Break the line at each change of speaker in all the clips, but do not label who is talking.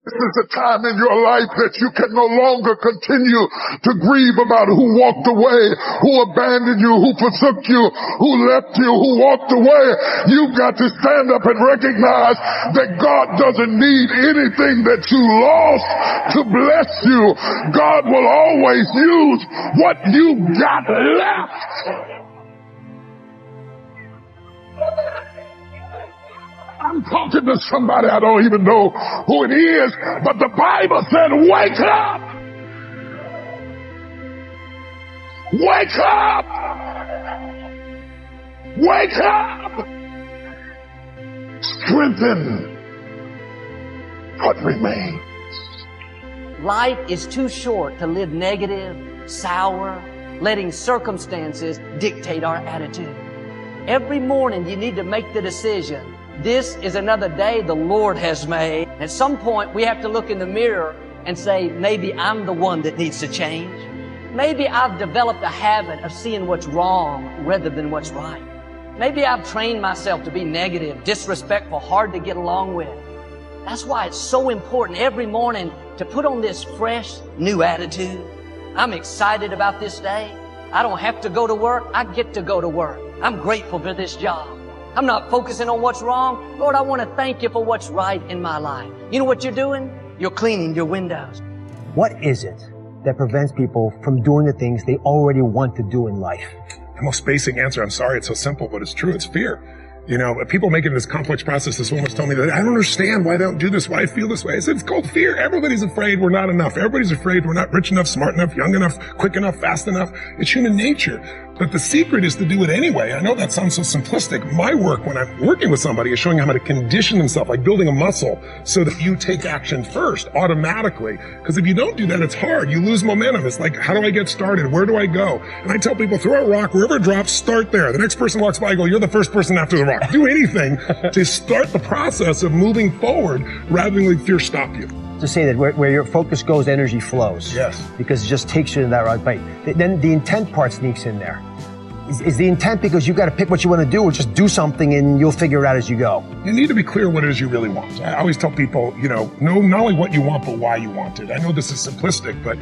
This is a time in your life that you can no longer continue to grieve about who walked away, who abandoned you, who forsook you, who left you, who walked away. You've got to stand up and recognize that God doesn't need anything that you lost to bless you. God will always use what you got left. I'm talking to somebody, I don't even know who it is, but the Bible said, wake up! Wake up! Wake up! Strengthen what remains.
Life is too short to live negative, sour, letting circumstances dictate our attitude. Every morning you need to make the decision. This is another day the Lord has made. At some point, we have to look in the mirror and say, maybe I'm the one that needs to change. Maybe I've developed a habit of seeing what's wrong rather than what's right. Maybe I've trained myself to be negative, disrespectful, hard to get along with. That's why it's so important every morning to put on this fresh, new attitude. I'm excited about this day. I don't have to go to work. I get to go to work. I'm grateful for this job. I'm not focusing on what's wrong. Lord, I want to thank you for what's right in my life. You know what you're doing? You're cleaning your windows.
What is it that prevents people from doing the things they already want to do in life?
The most basic answer, I'm sorry it's so simple, but it's true, it's fear. You know, people make it this complex process. This woman was telling me that I don't understand why they don't do this, why I feel this way. I said, it's called fear. Everybody's afraid we're not enough. Everybody's afraid we're not rich enough, smart enough, young enough, quick enough, fast enough. It's human nature. But the secret is to do it anyway. I know that sounds so simplistic. My work when I'm working with somebody is showing them how to condition themselves, like building a muscle, so that you take action first, automatically. Because if you don't do that, it's hard. You lose momentum. It's like, how do I get started? Where do I go? And I tell people, throw a rock, wherever it drops, start there. The next person walks by, I go, you're the first person after the rock. Do anything to start the process of moving forward rather than let fear stop you.
To say that where your focus goes, energy flows.
Yes.
Because it just takes you to that right place. Then the intent part sneaks in there. Is the intent because you've got to pick what you want to do, or just do something and you'll figure it out as you go?
You need to be clear what it is you really want. I always tell people, know not only what you want, but why you want it. I know this is simplistic, but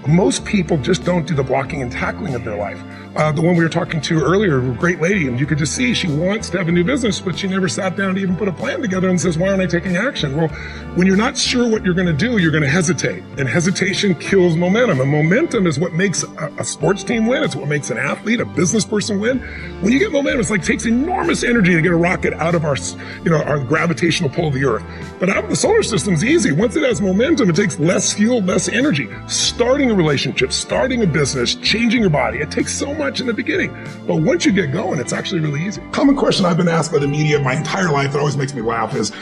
most people just don't do the blocking and tackling of their life. The one we were talking to earlier, a great lady, and you could just see she wants to have a new business, but she never sat down to even put a plan together and says, why aren't I taking action? Well, when you're not sure what you're going to do, you're going to hesitate. And hesitation kills momentum. And momentum is what makes a sports team win. It's what makes an athlete, a business person win. When you get momentum, it's like it takes enormous energy to get a rocket out of our gravitational pull of the earth. But out of the solar system is easy. Once it has momentum, it takes less fuel, less energy. Starting a relationship, starting a business, changing your body, it takes so much in the beginning. But once you get going, it's actually really easy. Common question I've been asked by the media my entire life that always makes me laugh is,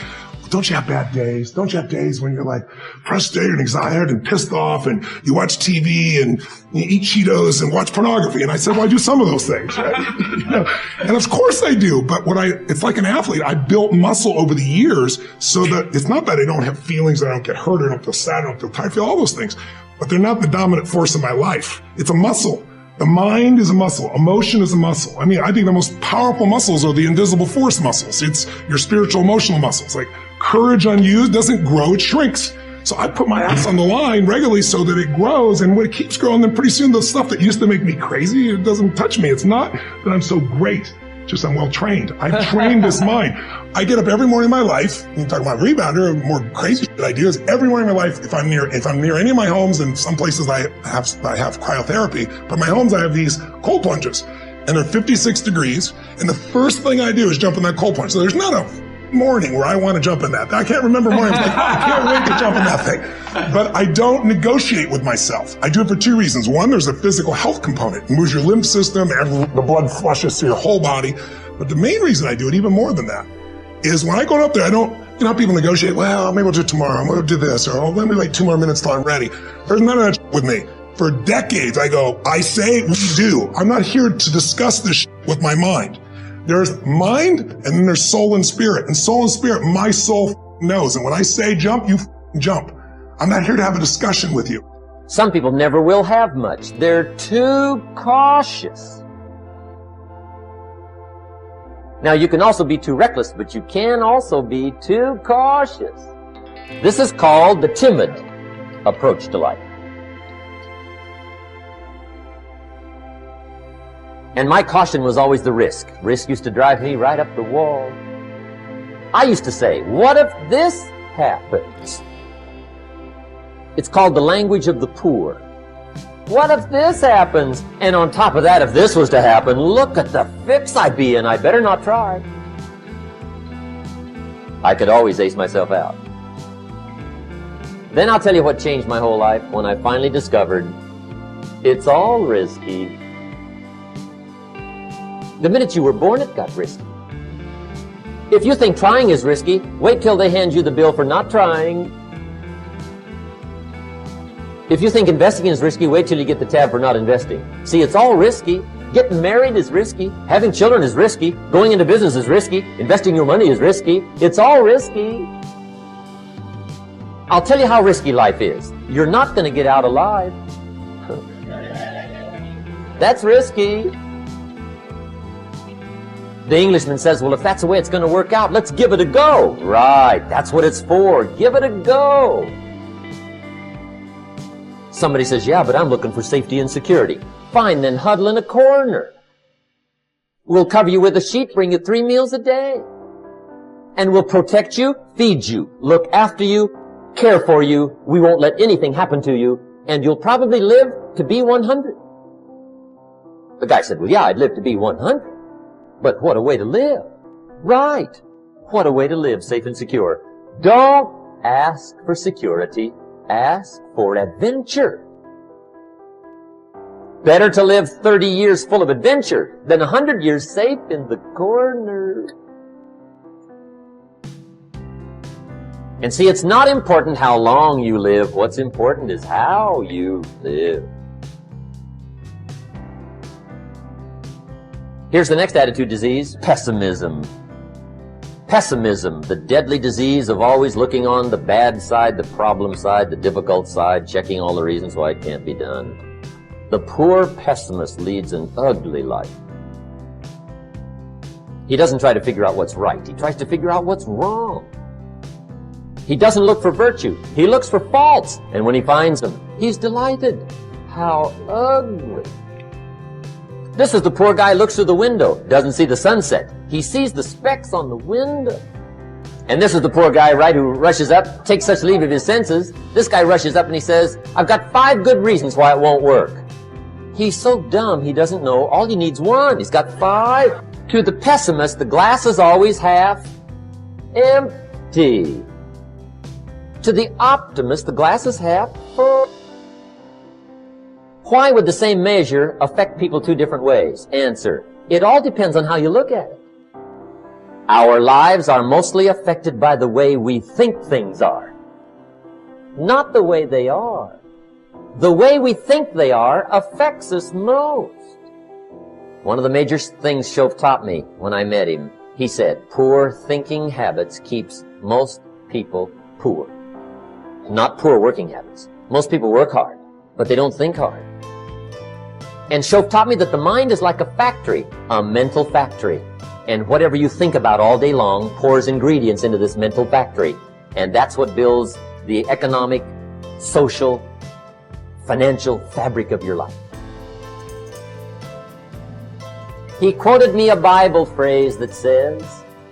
don't you have bad days? Don't you have days when you're like frustrated and excited and pissed off and you watch TV and you eat Cheetos and watch pornography? And I said, well, I do some of those things. And of course I do. But it's like an athlete. I built muscle over the years so that it's not that I don't have feelings, that I don't get hurt, I don't feel sad, I don't feel tired, I feel all those things. But they're not the dominant force in my life. It's a muscle. The mind is a muscle. Emotion is a muscle. I mean, I think the most powerful muscles are the invisible force muscles. It's your spiritual, emotional muscles. Like courage unused doesn't grow, it shrinks. So I put my ass on the line regularly so that it grows. And when it keeps growing, then pretty soon the stuff that used to make me crazy, it doesn't touch me. It's not that I'm so great. Just I'm well trained. I've trained this mind. I get up every morning in my life. You talk about rebounder, more crazy shit I do is every morning in my life, if I'm near any of my homes, and some places I have cryotherapy, but my homes I have these cold plunges, and they're 56 degrees. And the first thing I do is jump in that cold plunge. So there's not a morning where I want to jump in that. I can't remember mornings like, I can't wait to jump in that thing. But I don't negotiate with myself. I do it for two reasons. One, there's a physical health component. It moves your lymph system, and the blood flushes through your whole body. But the main reason I do it, even more than that, is when I go up there, I don't, how people negotiate, well, maybe we'll do it tomorrow, I'm going to do this, or let me wait 2 more minutes till I'm ready. There's none of that with me. For decades, I go, I say, we do. I'm not here to discuss this with my mind. There's mind, and then there's soul and spirit. And soul and spirit, my soul knows. And when I say jump, you jump. I'm not here to have a discussion with you.
Some people never will have much. They're too cautious. Now, you can also be too reckless, but you can also be too cautious. This is called the timid approach to life. And my caution was always the risk. Risk used to drive me right up the wall. I used to say, what if this happens? It's called the language of the poor. What if this happens? And on top of that, if this was to happen, look at the fix I'd be in. I better not try. I could always ace myself out. Then I'll tell you what changed my whole life when I finally discovered it's all risky. The minute you were born, it got risky. If you think trying is risky, wait till they hand you the bill for not trying. If you think investing is risky, wait till you get the tab for not investing. See, it's all risky. Getting married is risky. Having children is risky. Going into business is risky. Investing your money is risky. It's all risky. I'll tell you how risky life is. You're not going to get out alive. That's risky. The Englishman says, well, if that's the way it's going to work out, let's give it a go. Right, that's what it's for. Give it a go. Somebody says, yeah, but I'm looking for safety and security. Fine, then huddle in a corner. We'll cover you with a sheet, bring you 3 meals a day. And we'll protect you, feed you, look after you, care for you. We won't let anything happen to you. And you'll probably live to be 100. The guy said, well, yeah, I'd live to be 100. But what a way to live. Right. What a way to live safe and secure. Don't ask for security. Ask for adventure. Better to live 30 years full of adventure than 100 years safe in the corner. And see, it's not important how long you live. What's important is how you live. Here's the next attitude disease, pessimism. Pessimism, the deadly disease of always looking on the bad side, the problem side, the difficult side, checking all the reasons why it can't be done. The poor pessimist leads an ugly life. He doesn't try to figure out what's right. He tries to figure out what's wrong. He doesn't look for virtue. He looks for faults. And when he finds them, he's delighted. How ugly. This is the poor guy who looks through the window, doesn't see the sunset. He sees the specks on the window. And this is the poor guy, right, who rushes up, takes such leave of his senses. This guy rushes up and he says, I've got 5 good reasons why it won't work. He's so dumb he doesn't know. All he needs 1. He's got 5. To the pessimist, the glass is always half empty. To the optimist, the glass is half full. Why would the same measure affect people 2 different ways? Answer, it all depends on how you look at it. Our lives are mostly affected by the way we think things are, not the way they are. The way we think they are affects us most. One of the major things Shoaff taught me when I met him, he said, poor thinking habits keeps most people poor. Not poor working habits. Most people work hard, but they don't think hard. And Shoaff taught me that the mind is like a factory, a mental factory. And whatever you think about all day long pours ingredients into this mental factory. And that's what builds the economic, social, financial fabric of your life. He quoted me a Bible phrase that says,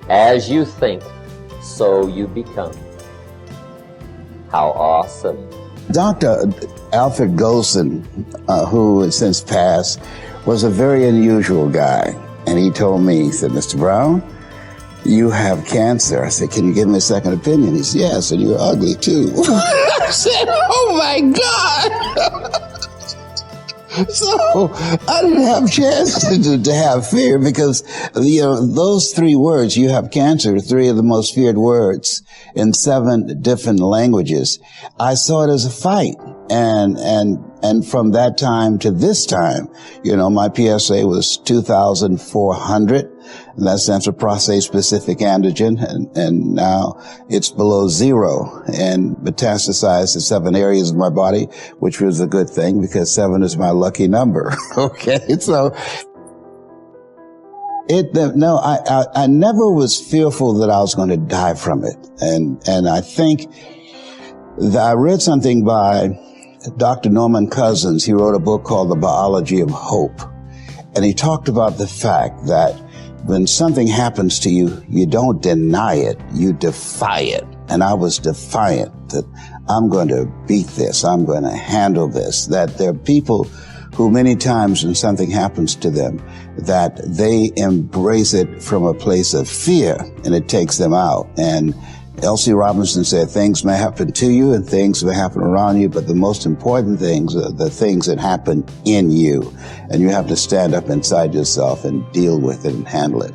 as you think, so you become. How awesome.
Dr. Alfred Golson, who has since passed, was a very unusual guy. And he told me, he said, Mr. Brown, you have cancer. I said, can you give me a second opinion? He said, yes, and you're ugly too. I said, oh my God. So I didn't have a chance to have fear because, those 3 words, you have cancer, 3 of the most feared words in 7 different languages. I saw it as a fight. And from that time to this time, my PSA was 2,400. And that stands for prostate-specific antigen. And now it's below 0 and metastasized to 7 areas of my body, which was a good thing because 7 is my lucky number. Okay. So I never was fearful that I was going to die from it. And I think I read something by Dr. Norman Cousins. He wrote a book called The Biology of Hope. And he talked about the fact that when something happens to you, you don't deny it, you defy it. And I was defiant that I'm going to beat this, I'm going to handle this. That there are people who many times when something happens to them, that they embrace it from a place of fear and it takes them out. And L.C. Robinson said, things may happen to you and things may happen around you, but the most important things are the things that happen in you. And you have to stand up inside yourself and deal with it and handle it.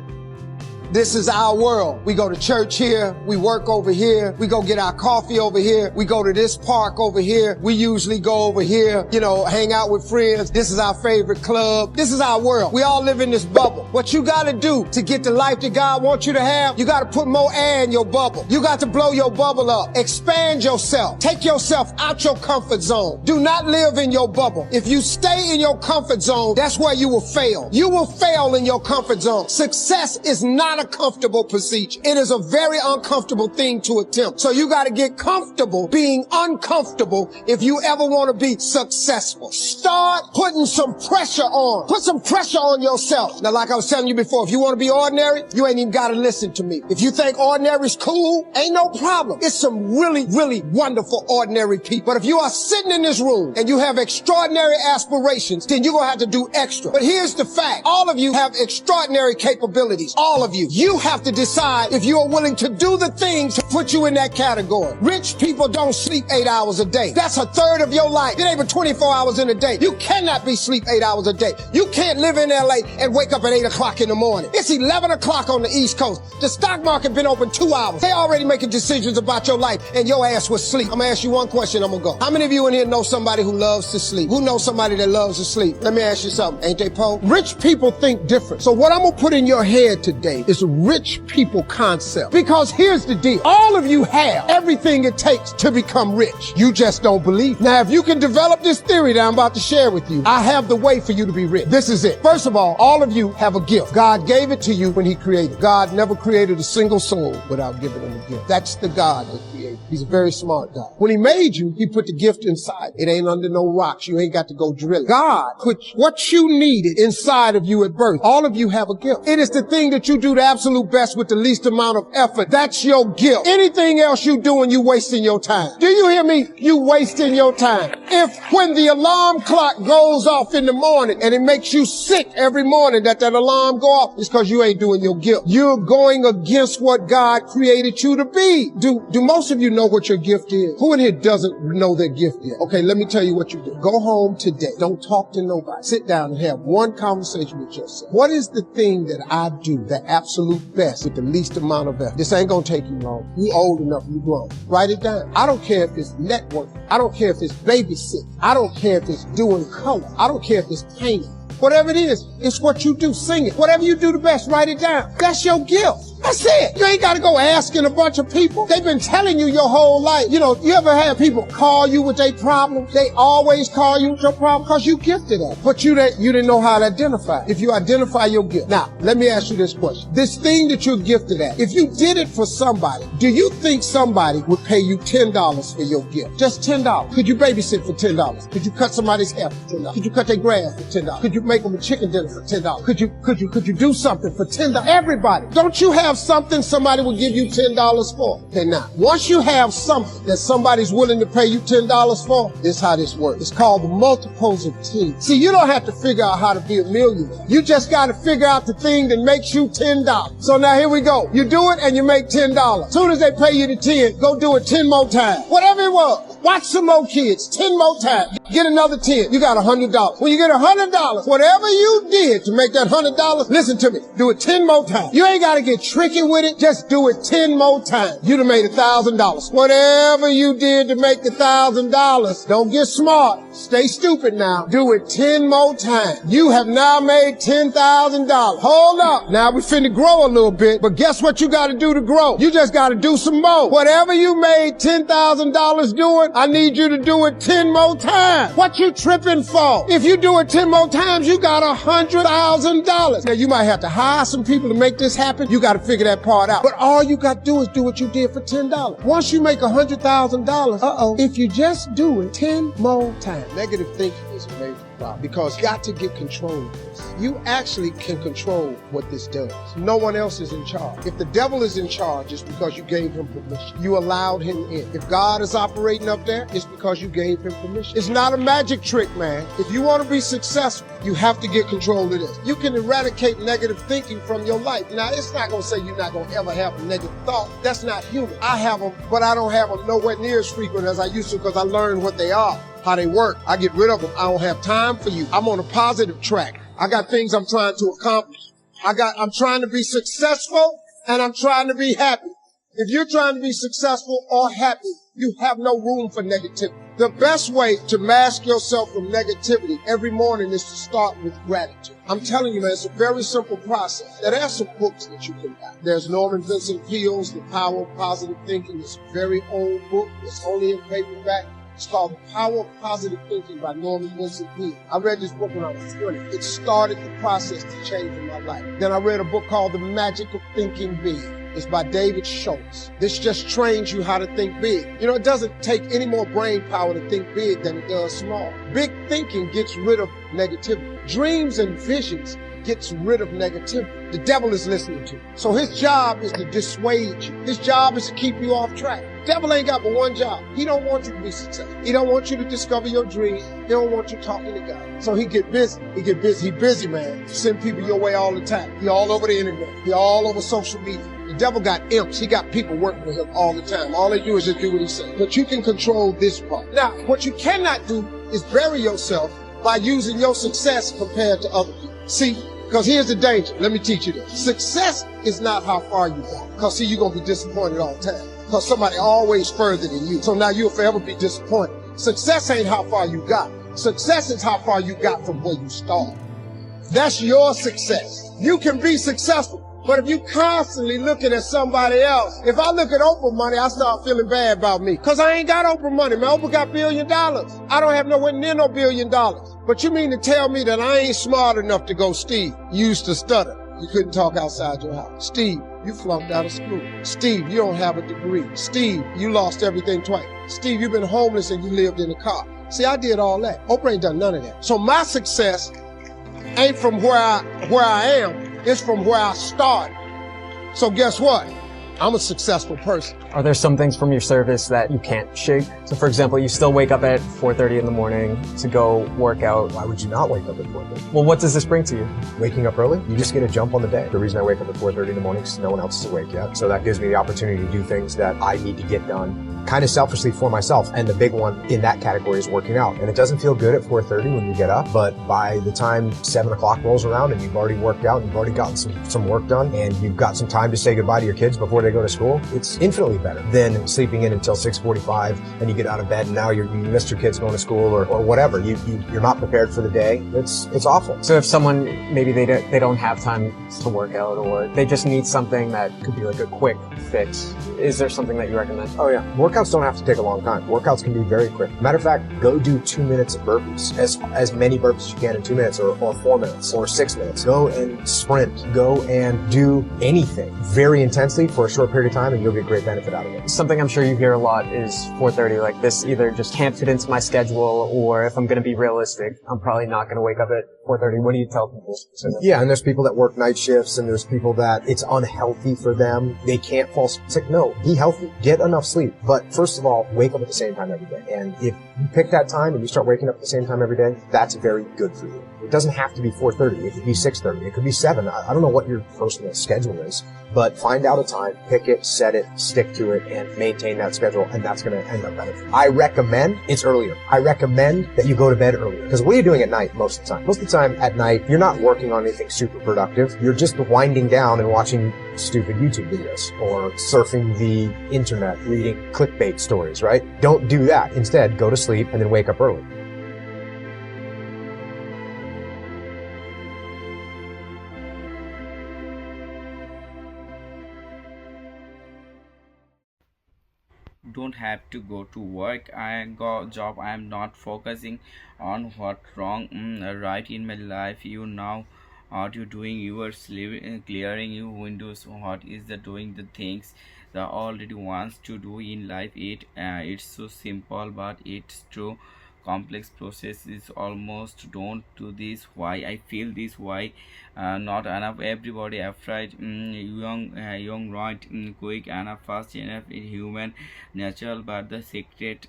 This is our world. We go to church here. We work over here. We go get our coffee over here. We go to this park over here. We usually go over here, hang out with friends. This is our favorite club. This is our world. We all live in this bubble. What you got to do to get the life that God wants you to have, you got to put more air in your bubble. You got to blow your bubble up. Expand yourself. Take yourself out your comfort zone. Do not live in your bubble. If you stay in your comfort zone, that's where you will fail. You will fail in your comfort zone. Success is not a comfortable procedure. It is a very uncomfortable thing to attempt. So you got to get comfortable being uncomfortable if you ever want to be successful. Start putting some pressure on. Put some pressure on yourself. Now, like I was telling you before, if you want to be ordinary, you ain't even got to listen to me. If you think ordinary's cool, ain't no problem. It's some really, really wonderful ordinary people. But if you are sitting in this room and you have extraordinary aspirations, then you're going to have to do extra. But here's the fact. All of you have extraordinary capabilities. All of you. You have to decide if you are willing to do the things to put you in that category. Rich people don't sleep 8 hours a day. That's a third of your life. It ain't even 24 hours in a day. You cannot be sleep 8 hours a day. You can't live in LA and wake up at 8 o'clock in the morning. It's 11 o'clock on the East Coast. The stock market been open 2 hours. They already making decisions about your life and your ass was sleep. I'm gonna ask you one question, I'm gonna go. How many of you in here know somebody who loves to sleep? Who knows somebody that loves to sleep? Let me ask you something. Ain't they poor? Rich people think different. So what I'm gonna put in your head today is a rich people concept. Because here's the deal. All of you have everything it takes to become rich. You just don't believe. Now, if you can develop this theory that I'm about to share with you, I have the way for you to be rich. This is it. First of all of you have a gift. God gave it to you when he created. God never created a single soul without giving them a gift. That's the God that created. He's a very smart God. When he made you, he put the gift inside. It ain't under no rocks. You ain't got to go drill it. God put what you needed inside of you at birth. All of you have a gift. It is the thing that you do the absolute best with the least amount of effort. That's your gift. Anything else you doing, you wasting your time. Do you hear me? You wasting your time. If when the alarm clock goes off in the morning and it makes you sick every morning that alarm go off, it's because you ain't doing your gift. You're going against what God created you to be. Do most of you know what your gift is? Who in here doesn't know their gift yet? Okay, let me tell you what you do. Go home today. Don't talk to nobody. Sit down and have one conversation with yourself. What is the thing that I do the absolute best with the least amount of effort? This ain't gonna take you long. You old enough, you grown. Write it down. I don't care if it's networking. I don't care if it's babysitting. I don't care if it's doing color. I don't care if it's painting. Whatever it is, it's what you do. Sing it. Whatever you do the best, write it down. That's your gift. That's it. You ain't got to go asking a bunch of people. They've been telling you your whole life. You ever had people call you with their problems? They always call you with your problem because you gifted at it. But you didn't know how to identify. If you identify your gift. Now, let me ask you this question. This thing that you're gifted at, if you did it for somebody, do you think somebody would pay you $10 for your gift? Just $10. Could you babysit for $10? Could you cut somebody's hair for $10? Could you cut their grass for $10? Could you make them a chicken dinner for $10? Could you do something for $10? Everybody. Don't you have something somebody will give you $10 for? Okay, now, once you have something that somebody's willing to pay you $10 for, this is how this works. It's called the multiples of 10. See, you don't have to figure out how to be a millionaire. You just got to figure out the thing that makes you $10. So now here we go. You do it and you make $10. As soon as they pay you the 10, go do it 10 more times. Whatever it was. Watch some more kids 10 more times. Get another 10. You got $100. When you get $100, whatever you did to make that $100, listen to me, do it 10 more times. You ain't got to get tricky with it. Just do it 10 more times. You'd have made $1,000. Whatever you did to make the $1,000, don't get smart. Stay stupid now. Do it 10 more times. You have now made $10,000. Hold up. Now we finna grow a little bit, but guess what you got to do to grow? You just got to do some more. Whatever you made $10,000 doing, good, I need you to do it 10 more times. What you tripping for? If you do it 10 more times, you got $100,000. Now, you might have to hire some people to make this happen. You got to figure that part out. But all you got to do is do what you did for $10. Once you make $100,000, if you just do it 10 more times. Negative thinking is a major problem because you got to get control of this. You actually can control what this does. No one else is in charge. If the devil is in charge, it's because you gave him permission. You allowed him in. If God is operating up there, it's because you gave him permission. It's not a magic trick, man. If you want to be successful, you have to get control of this. You can eradicate negative thinking from your life. Now, it's not going to say you're not going to ever have a negative thought. That's not human. I have them, but I don't have them nowhere near as frequent as I used to because I learned what they are, how they work. I get rid of them. I don't have time for you. I'm on a positive track. I got things I'm trying to accomplish. I'm trying to be successful and I'm trying to be happy. If you're trying to be successful or happy, you have no room for negativity. The best way to mask yourself from negativity every morning is to start with gratitude. I'm telling you, man, it's a very simple process. Now, there are some books that you can buy. There's Norman Vincent Peale's The Power of Positive Thinking. It's a very old book. It's only in paperback. It's called The Power of Positive Thinking by Norman Vincent Peale. I read this book when I was 20. It started the process to change in my life. Then I read a book called The Magic of Thinking Big. It's by David Schultz. This just trains you how to think big. You know, it doesn't take any more brain power to think big than it does small. Big thinking gets rid of negativity. Dreams and visions gets rid of negativity. The devil is listening to you. So his job is to dissuade you. His job is to keep you off track. The devil ain't got but one job. He don't want you to be successful. He don't want you to discover your dreams. He don't want you talking to God. So he get busy. He busy, man. Send people your way all the time. He all over the internet. He all over social media. The devil got imps. He got people working with him all the time. All they do is just do what he says. But you can control this part. Now, what you cannot do is bury yourself by using your success compared to other people. See, because here's the danger. Let me teach you this. Success is not how far you got. Because see, you're going to be disappointed all the time. Because somebody always further than you. So now you'll forever be disappointed. Success ain't how far you got. Success is how far you got from where you started. That's your success. You can be successful. But if you constantly looking at somebody else, if I look at Oprah money, I start feeling bad about me. Because I ain't got Oprah money, man. Oprah got $1 billion. I don't have nowhere near no $1 billion. But you mean to tell me that I ain't smart enough to go, Steve, you used to stutter. You couldn't talk outside your house. Steve, you flunked out of school. Steve, you don't have a degree. Steve, you lost everything twice. Steve, you've been homeless and you lived in a car. See, I did all that. Oprah ain't done none of that. So my success ain't from where I am. It's from where I started. So guess what? I'm a successful person.
Are there some things from your service that you can't shake? So for example, you still wake up at 4:30 in the morning to go work out.
Why would you not wake up at 4:30?
Well, what does this bring to you?
Waking up early, you just get a jump on the day. The reason I wake up at 4:30 in the morning is no one else is awake yet. So that gives me the opportunity to do things that I need to get done kind of selfishly for myself. And the big one in that category is working out. And it doesn't feel good at 4:30 when you get up, but by the time 7 o'clock rolls around and you've already worked out and you've already gotten some work done and you've got some time to say goodbye to your kids before they go to school, it's infinitely better than sleeping in until 6:45 and you get out of bed and now you missed your kids going to school or whatever. You're not prepared for the day. It's awful.
So if someone, maybe they don't have time to work out or they just need something that could be like a quick fix, is there something that you recommend?
Oh yeah. Workouts don't have to take a long time. Workouts can be very quick. Matter of fact, go do 2 minutes of burpees. As many burpees as you can in 2 minutes or 4 minutes or 6 minutes. Go and sprint. Go and do anything very intensely for a short period of time and you'll get great benefit out of it.
Something I'm sure you hear a lot is 4:30, like this either just can't fit into my schedule or if I'm going to be realistic, I'm probably not going to wake up at 4:30. What do you tell people?
Yeah, and there's people that work night shifts and there's people that it's unhealthy for them. They can't fall sick. No, be healthy. Get enough sleep. But first of all, wake up at the same time every day. And if you pick that time and you start waking up at the same time every day, that's very good for you. It doesn't have to be 4:30. It could be 6:30. It could be 7. I don't know what your personal schedule is, but find out a time, pick it, set it, stick to it, and maintain that schedule, and that's going to end up benefiting. I recommend it's earlier. I recommend that you go to bed earlier. Because what are you doing at night most of the time? Most of the time at night, you're not working on anything super productive. You're just winding down and watching stupid YouTube videos or surfing the internet, reading clickbait stories, right? Don't do that. Instead, go to sleep and then wake up early.
Don't have to go to work. I go job. I am not focusing on what wrong, right in my life. You now what you doing, you are sleeping, clearing your windows. What is the doing the things that already wants to do in life. It's so simple, but it's true complex process is almost don't do this. Why I feel this? Why not enough? Everybody afraid, young, right, quick enough, fast enough, human natural, but the secret,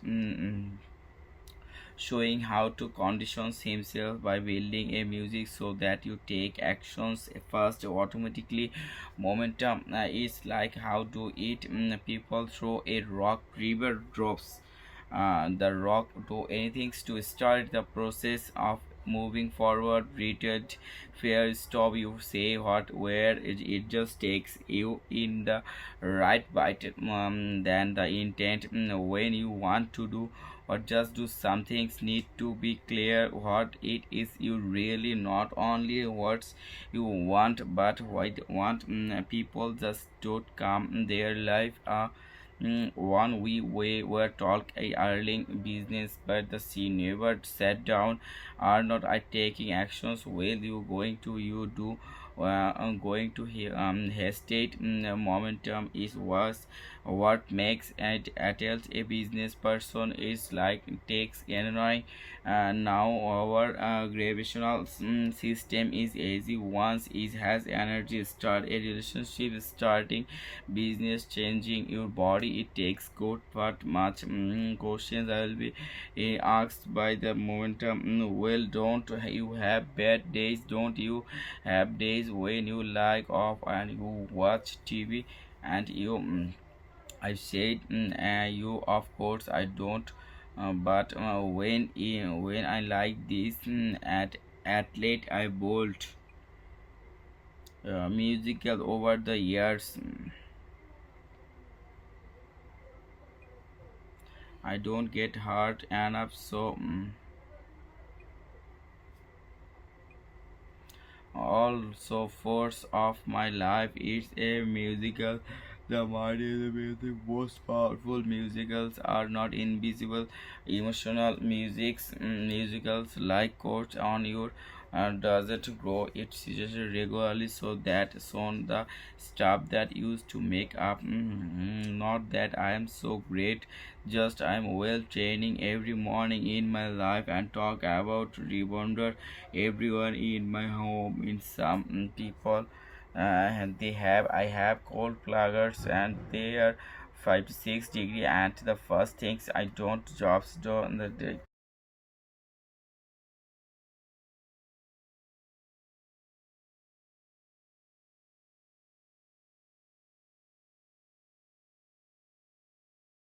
showing how to condition himself by building a music so that you take actions first automatically. Momentum is like how to eat. People throw a rock, river drops the rock, do anything to start the process of moving forward. Retreat, fear, stop. You say what, where, it just takes you in the right bite. Then the intent, when you want to do or just do some things need to be clear what it is you really, not only what you want but what you want. People just don't come their life one we were talk a earning business, but the she never sat down. Are not I taking actions? Will you going to you do? Going to hesitate. Momentum is worse. What makes it adult a business person is like takes annoying. Now our gravitational system is easy. Once it has energy, start a relationship, starting business, changing your body. It takes good but much questions I will be asked by the momentum. Well, don't you have bad days? Don't you have days when you like off and you watch TV and you I said, you of course I don't, but when I like this at athlete I bolt musical over the years. I don't get hurt enough, so also force of my life is a musical. The mind is the music. Most powerful musicals are not invisible. Emotional musicals like chords on your doesn't grow. It's just regularly so that soon the stuff that used to make up. Not that I am so great, just I am well training every morning in my life and talk about rebounder everyone in my home. In some people and they have I have cold pluggers and they are 5 to 6 degree, and the first things I don't jobs do